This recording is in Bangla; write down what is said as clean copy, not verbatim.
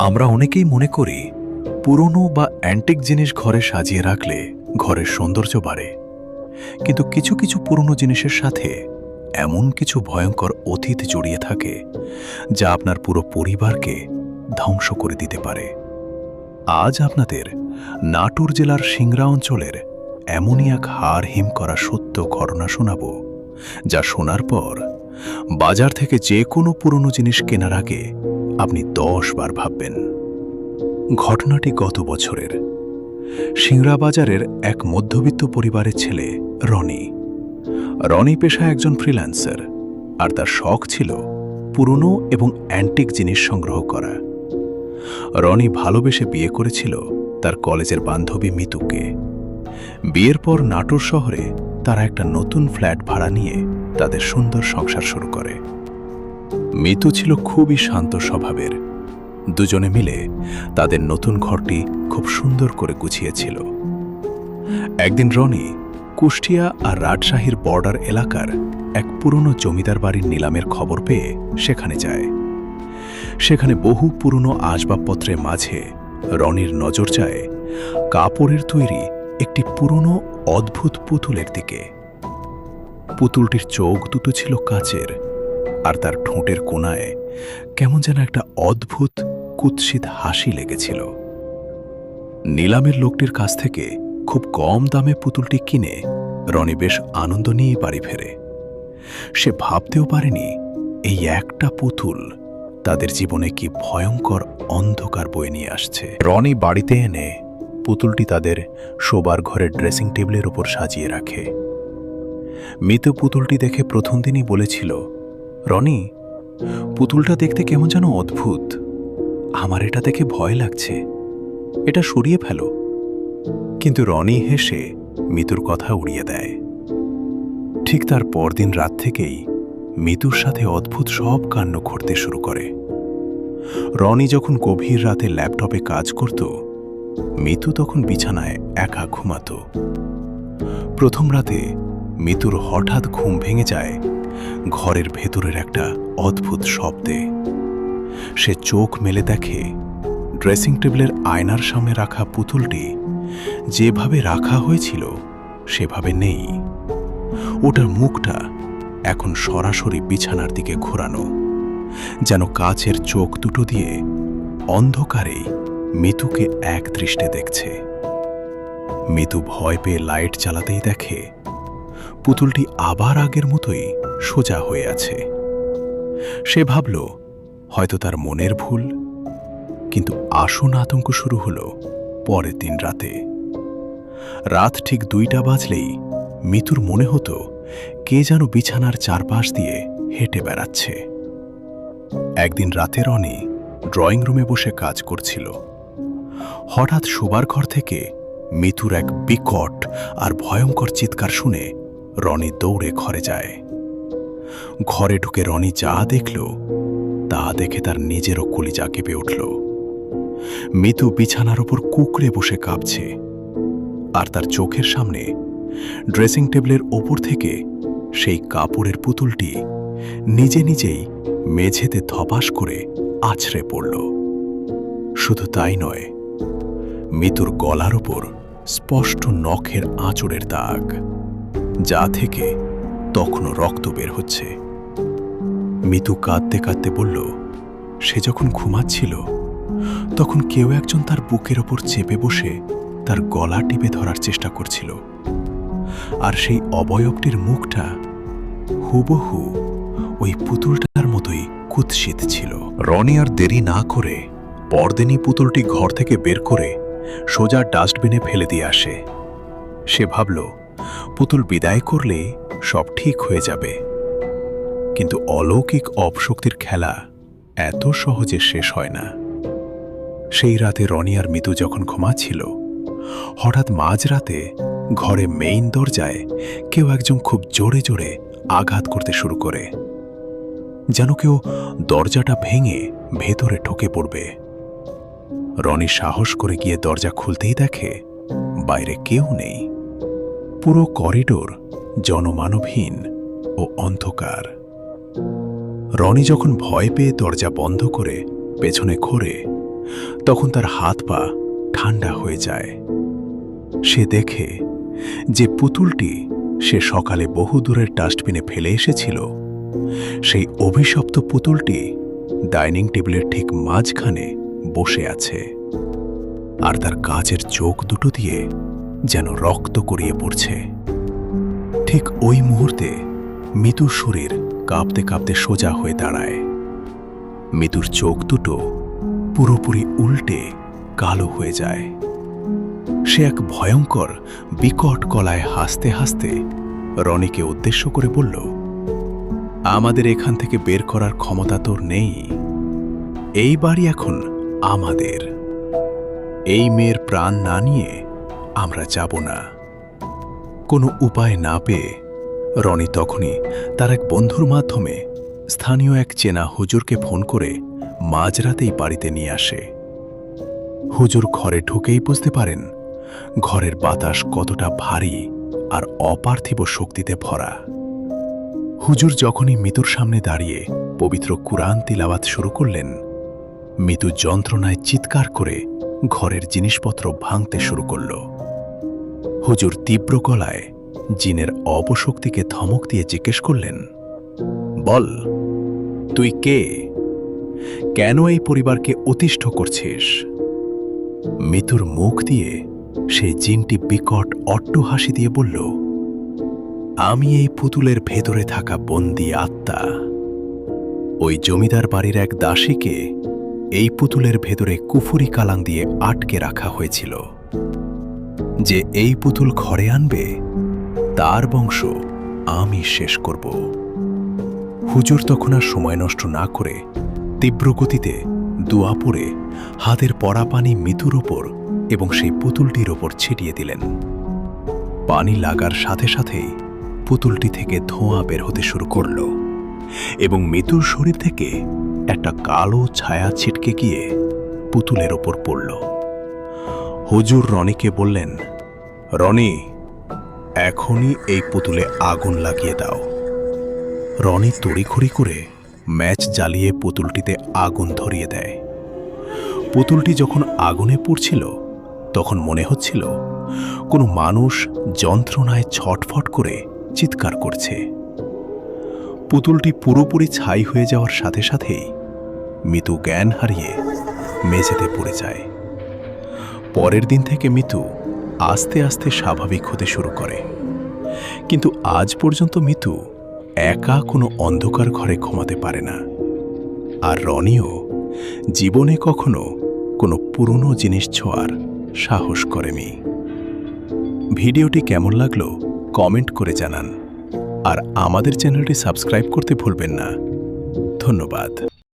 আমরা অনেকেই মনে করি পুরনো বা অ্যান্টিক জিনিস ঘরে সাজিয়ে রাখলে ঘরের সৌন্দর্য বাড়ে, কিন্তু কিছু কিছু পুরনো জিনিসের সাথে এমন কিছু ভয়ঙ্কর অতীত জড়িয়ে থাকে যা আপনার পুরো পরিবারকে ধ্বংস করে দিতে পারে। আজ আপনাদের নাটোর জেলার সিংড়া অঞ্চলের এমনই এক হাড় হিম করা সত্য ঘটনা শোনাব, যা শোনার পর বাজার থেকে যে কোনো পুরনো জিনিস কেনার আগে আপনি 10 বার ভাববেন। ঘটনাটি গত বছরের। সিংড়া বাজারের এক মধ্যবিত্ত পরিবারের ছেলে রনি। রনি পেশায় একজন ফ্রিল্যান্সার, আর তার শখ ছিল পুরনো এবং অ্যান্টিক জিনিস সংগ্রহ করা। রনি ভালোবেসে বিয়ে করেছিল তার কলেজের বান্ধবী মিতুকে। বিয়ের পর নাটোর শহরে তারা একটা নতুন ফ্ল্যাট ভাড়া নিয়ে তাদের সুন্দর সংসার শুরু করে। মিতু ছিল খুবই শান্ত স্বভাবের। দুজনে মিলে তাদের নতুন ঘরটি খুব সুন্দর করে গুছিয়েছিল। একদিন রনি কুষ্টিয়া আর রাজশাহীর বর্ডার এলাকার এক পুরনো জমিদার বাড়ির নিলামের খবর পেয়ে সেখানে যায়। সেখানে বহু পুরনো আসবাবপত্রের মাঝে রনির নজর যায় কাপড়ের তৈরি একটি পুরনো অদ্ভুত পুতুলের দিকে। পুতুলটির চোখ দুটো ছিল কাচের, আর তার ঠোঁটের কোণায় কেমন যেন একটা অদ্ভুত কুৎসিত হাসি লেগেছিল। নিলামের লোকটির কাছ থেকে খুব কম দামে পুতুলটি কিনে রনি বেশ আনন্দ নিয়ে বাড়ি ফেরে। সে ভাবতেও পারেনি এই একটা পুতুল তাদের জীবনে কি ভয়ঙ্কর অন্ধকার বয়ে নিয়ে আসছে। রনি বাড়িতে এনে পুতুলটি তাদের শোবার ঘরের ড্রেসিং টেবিলের উপর সাজিয়ে রাখে। মিতু পুতুলটি দেখে প্রথম দিনই বলেছিল, রনি, পুতুলটা দেখতে কেমন যেন অদ্ভুত, আমার এটা দেখে ভয় লাগছে, এটা সরিয়ে ফেলো। কিন্তু রনি হেসে মিতুর কথা উড়িয়ে দেয়। ঠিক তার পরদিন রাত থেকেই মিতুর সাথে অদ্ভুত সব কাণ্ড ঘটতে শুরু করে। রনি যখন গভীর রাতে ল্যাপটপে কাজ করত, মিতু তখন বিছানায় একা ঘুমাত। প্রথম রাতে মিতুর হঠাৎ ঘুম ভেঙে যায় ঘরের ভেতরের একটা অদ্ভুত শব্দে। সে চোখ মেলে দেখে ড্রেসিং টেবিলের আয়নার সামনে রাখা পুতুলটি যেভাবে রাখা হয়েছিল সেভাবে নেই। ওটার মুখটা এখন সরাসরি বিছানার দিকে ঘোরানো, যেন কাচের চোখ দুটো দিয়ে অন্ধকারে মিতুকে এক দৃষ্টে দেখছে। মিতু ভয় পেয়ে লাইট জ্বালাতেই দেখে পুতুলটি আবার আগের মতোই সোজা হয়ে আছে। সে ভাবল হয়তো তার মনের ভুল, কিন্তু আসল আতঙ্ক শুরু হলো পরের দিন রাতে। রাত ঠিক 2টা বাজলেই মিতুর মনে হতো কে যেন বিছানার চারপাশ দিয়ে হেঁটে বেড়াচ্ছে। একদিন রাতে রনি ড্রয়িং রুমে বসে কাজ করছিল। হঠাৎ শোবার ঘর থেকে মিতুর এক বিকট আর ভয়ঙ্কর চিৎকার শুনে রনি দৌড়ে ঘরে যায়। ঘরে ঢুকে রনি যা দেখল তা দেখে তার নিজেরও কলিজা কেঁপে উঠল। মিতু বিছানার উপর কুঁকড়ে বসে কাঁপছে, আর তার চোখের সামনে ড্রেসিং টেবিলের ওপর থেকে সেই কাপড়ের পুতুলটি নিজে নিজেই মেঝেতে ধপাস করে আছড়ে পড়ল। শুধু তাই নয়, মিতুর গলার ওপর স্পষ্ট নখের আঁচড়ের দাগ, যা থেকে তখনও রক্ত বের হচ্ছে। মিতু কাঁদতে কাঁদতে বলল, সে যখন ঘুমাচ্ছিল তখন কেউ একজন তার বুকের ওপর চেপে বসে তার গলা টিপে ধরার চেষ্টা করছিল, আর সেই অবয়বটির মুখটা হুবহু ওই পুতুলটার মতোই কুৎসিত ছিল। রনি আর দেরি না করে পরদিনই পুতুলটি ঘর থেকে বের করে সোজা ডাস্টবিনে ফেলে দিয়ে আসে। সে ভাবল পুতুল বিদায় করলে সব ঠিক হয়ে যাবে, কিন্তু অলৌকিক অপশক্তির খেলা এত সহজে শেষ হয় না। সেই রাতে রনি আর মিতু যখন ঘুমাচ্ছিল, হঠাৎ মাঝরাতে ঘরে মেইন দরজায় কেউ একজন খুব জোরে জোরে আঘাত করতে শুরু করে, যেন কেউ দরজাটা ভেঙে ভেতরে ঢুকে পড়বে। রনি সাহস করে গিয়ে দরজা খুলতেই দেখে বাইরে কেউ নেই। পুরো করিডোর জনমানবহীন ও অন্ধকার। রনি যখন ভয় পেয়ে দরজা বন্ধ করে পেছনে ঘোরে, তখন তার হাত পা ঠান্ডা হয়ে যায়। সে দেখে যে পুতুলটি সে সকালে বহু দূরের ডাস্টবিনে ফেলে এসেছিল, সেই অভিশপ্ত পুতুলটি ডাইনিং টেবিলের ঠিক মাঝখানে বসে আছে, আর তার কাচের চোখ দুটো দিয়ে যেন রক্ত গড়িয়ে পড়ছে। ঠিক ওই মুহূর্তে মিতুর শরীর কাঁপতে কাঁপতে সোজা হয়ে দাঁড়ায়। মিতুর চোখ দুটো পুরোপুরি উল্টে কালো হয়ে যায়। সে এক ভয়ঙ্কর বিকট গলায় হাসতে হাসতে রনিকে উদ্দেশ্য করে বলল, আমাদের এখান থেকে বের করার ক্ষমতা তোর নেই। এই বাড়ি এখন আমাদের। এই মেয়ের প্রাণ না নিয়ে আমরা যাব না। কোনো উপায় না পেয়ে রনি তখনই তার এক বন্ধুর মাধ্যমে স্থানীয় এক চেনা হুজুরকে ফোন করে মাঝরাতেই বাড়িতে নিয়ে আসে। হুজুর ঘরে ঢুকেই বুঝতে পারেন ঘরের বাতাস কতটা ভারী আর অপার্থিব শক্তিতে ভরা। হুজুর যখনই মিতুর সামনে দাঁড়িয়ে পবিত্র কুরআন তিলাওয়াত শুরু করলেন, মিতু যন্ত্রণায় চিৎকার করে ঘরের জিনিসপত্র ভাঙতে শুরু করল। হুজুর তীব্র গলায় জিনের অপশক্তিকে ধমক দিয়ে জিজ্ঞেস করলেন, বল, তুই কে? কেন এই পরিবারকে অতিষ্ঠ করছিস? মিতুর মুখ দিয়ে সেই জিনটি বিকট অট্টহাসি দিয়ে বলল, আমি এই পুতুলের ভেতরে থাকা বন্দী আত্মা। ওই জমিদার বাড়ির এক দাসীকে এই পুতুলের ভেতরে কুফুরি কালাং দিয়ে আটকে রাখা হয়েছিল। যে এই পুতুল ঘরে আনবে তার বংশ আমি শেষ করব। হুজুর তখন আর সময় নষ্ট না করে তীব্র গতিতে দোয়া পড়ে হাতের পড়া পানি মিতুর ওপর এবং সেই পুতুলটির ওপর ছিটিয়ে দিলেন। পানি লাগার সাথে সাথেই পুতুলটি থেকে ধোঁয়া বের হতে শুরু করল এবং মিতুর শরীর থেকে একটা কালো ছায়া ছিটকে গিয়ে পুতুলের ওপর পড়ল। হুজুর রনিকে বললেন, রনি, এখনই এই পুতুলে আগুন লাগিয়ে দাও। রনি তড়িঘড়ি করে ম্যাচ জ্বালিয়ে পুতুলটিতে আগুন ধরিয়ে দেয়। পুতুলটি যখন আগুনে পুড়ছিল তখন মনে হচ্ছিল কোনো মানুষ যন্ত্রণায় ছটফট করে চিৎকার করছে। পুতুলটি পুরোপুরি ছাই হয়ে যাওয়ার সাথে সাথেই মিতু জ্ঞান হারিয়ে মেঝেতে পড়ে যায়। পরের দিন থেকে মিতু আস্তে আস্তে স্বাভাবিক হতে শুরু করে, কিন্তু আজ পর্যন্ত মিতু একা কোনো অন্ধকার ঘরে ঘুমাতে পারে না। আর রনিও জীবনে কখনো কোনো পুরনো জিনিস ছোঁয়ার সাহস করেনি। ভিডিওটি কেমন লাগলো কমেন্ট করে জানান, আর আমাদের চ্যানেলটি সাবস্ক্রাইব করতে ভুলবেন না। ধন্যবাদ।